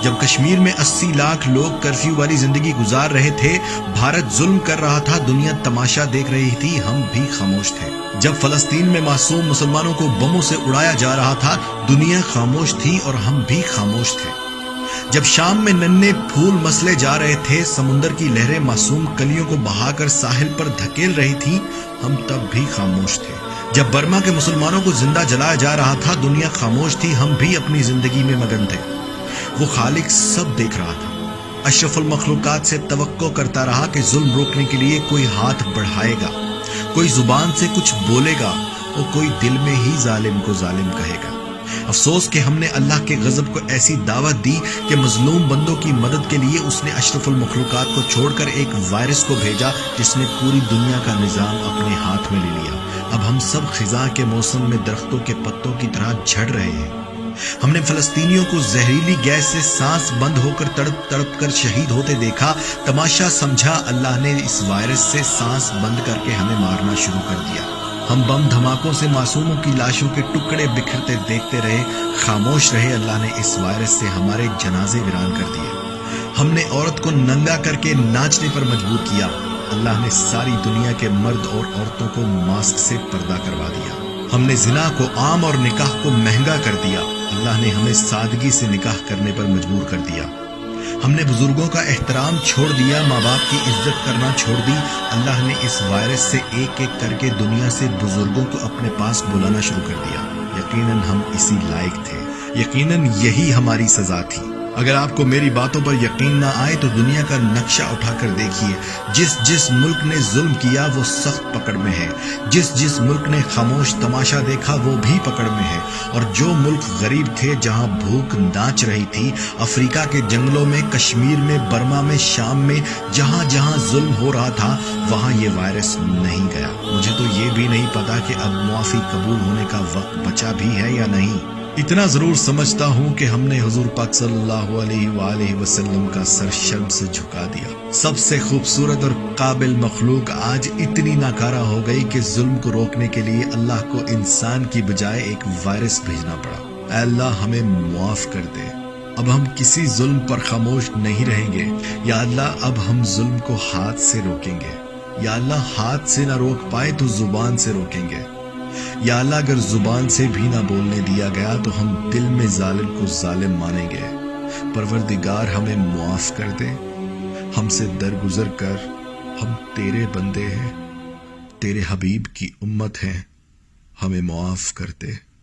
جب کشمیر میں 80 لاکھ لوگ کرفیو والی زندگی گزار رہے تھے، بھارت ظلم کر رہا تھا، دنیا تماشا دیکھ رہی تھی، ہم بھی خاموش تھے۔ جب فلسطین میں معصوم مسلمانوں کو بموں سے اڑایا جا رہا تھا، دنیا خاموش تھی اور ہم بھی خاموش تھے۔ جب شام میں ننھے پھول مسلے جا رہے تھے، سمندر کی لہریں معصوم کلیوں کو بہا کر ساحل پر دھکیل رہی تھیں، ہم تب بھی خاموش تھے۔ جب برما کے مسلمانوں کو زندہ جلایا جا رہا تھا، دنیا خاموش تھی، ہم بھی اپنی زندگی میں مگن تھے۔ وہ خالق سب دیکھ رہا تھا۔ اشرف المخلوقات سے توقع کرتا رہا کہ ظلم روکنے کے لیے کوئی ہاتھ بڑھائے گا، کوئی زبان سے کچھ بولے گا اور کوئی دل میں ہی ظالم کو ظالم کہے گا۔ افسوس کہ ہم نے اللہ کے غضب کو ایسی دعوت دی کہ مظلوم بندوں کی مدد کے لیے اس نے اشرف المخلوقات کو چھوڑ کر ایک وائرس کو بھیجا جس نے پوری دنیا کا نظام اپنے ہاتھ میں لے لیا۔ اب ہم سب خزاں کے موسم میں درختوں کے پتوں کی طرح جھڑ رہے ہیں۔ ہم نے فلسطینیوں کو زہریلی گیس سے سانس بند ہو کر تڑپ تڑپ کر شہید ہوتے دیکھا۔ تماشا سمجھا اللہ نے اس وائرس سے سانس بند کر کے ہمیں مارنا شروع کر دیا۔ ہم بم دھماکوں سے معصوموں کی لاشوں کے ٹکڑے بکھرتے دیکھتے رہے، خاموش رہے۔ اللہ نے اس وائرس سے ہمارے جنازے ویران کر دیے۔ ہم نے عورت کو ننگا کر کے ناچنے پر مجبور کیا۔ اللہ نے ساری دنیا کے مرد اور عورتوں کو ماسک سے پردہ کروا دیا۔ ہم نے زنا کو عام اور نکاح کو مہنگا کر دیا۔ اللہ نے ہمیں سادگی سے نکاح کرنے پر مجبور کر دیا۔ ہم نے بزرگوں کا احترام چھوڑ دیا، ماں باپ کی عزت کرنا چھوڑ دی۔ اللہ نے اس وائرس سے ایک ایک کر کے دنیا سے بزرگوں کو اپنے پاس بلانا شروع کر دیا۔ یقیناً ہم اسی لائق تھے، یقیناً یہی ہماری سزا تھی۔ اگر آپ کو میری باتوں پر یقین نہ آئے تو دنیا کا نقشہ اٹھا کر دیکھیے۔ جس ملک نے ظلم کیا وہ سخت پکڑ میں ہے، جس ملک نے خاموش تماشا دیکھا وہ بھی پکڑ میں ہے، اور جو ملک غریب تھے، جہاں بھوک ناچ رہی تھی، افریقہ کے جنگلوں میں، کشمیر میں، برما میں، شام میں، جہاں جہاں ظلم ہو رہا تھا وہاں یہ وائرس نہیں گیا۔ مجھے تو یہ بھی نہیں پتا کہ اب معافی قبول ہونے کا وقت بچا بھی ہے یا نہیں۔ اتنا ضرور سمجھتا ہوں کہ ہم نے حضور پاک صلی اللہ علیہ وآلہ وسلم کا سر شرم سے جھکا دیا۔ سب سے خوبصورت اور قابل مخلوق آج اتنی ناکارہ ہو گئی کہ ظلم کو روکنے کے لیے اللہ کو انسان کی بجائے ایک وائرس بھیجنا پڑا۔ اے اللہ ہمیں معاف کر دے۔ اب ہم کسی ظلم پر خاموش نہیں رہیں گے۔ یا اللہ اب ہم ظلم کو ہاتھ سے روکیں گے۔ یا اللہ ہاتھ سے نہ روک پائے تو زبان سے روکیں گے۔ یا اللہ اگر زبان سے بھی نہ بولنے دیا گیا تو ہم دل میں ظالم کو ظالم مانیں گے۔ پروردگار ہمیں معاف کر دے، ہم سے درگزر کر، ہم تیرے بندے ہیں، تیرے حبیب کی امت ہیں، ہمیں معاف کر دے۔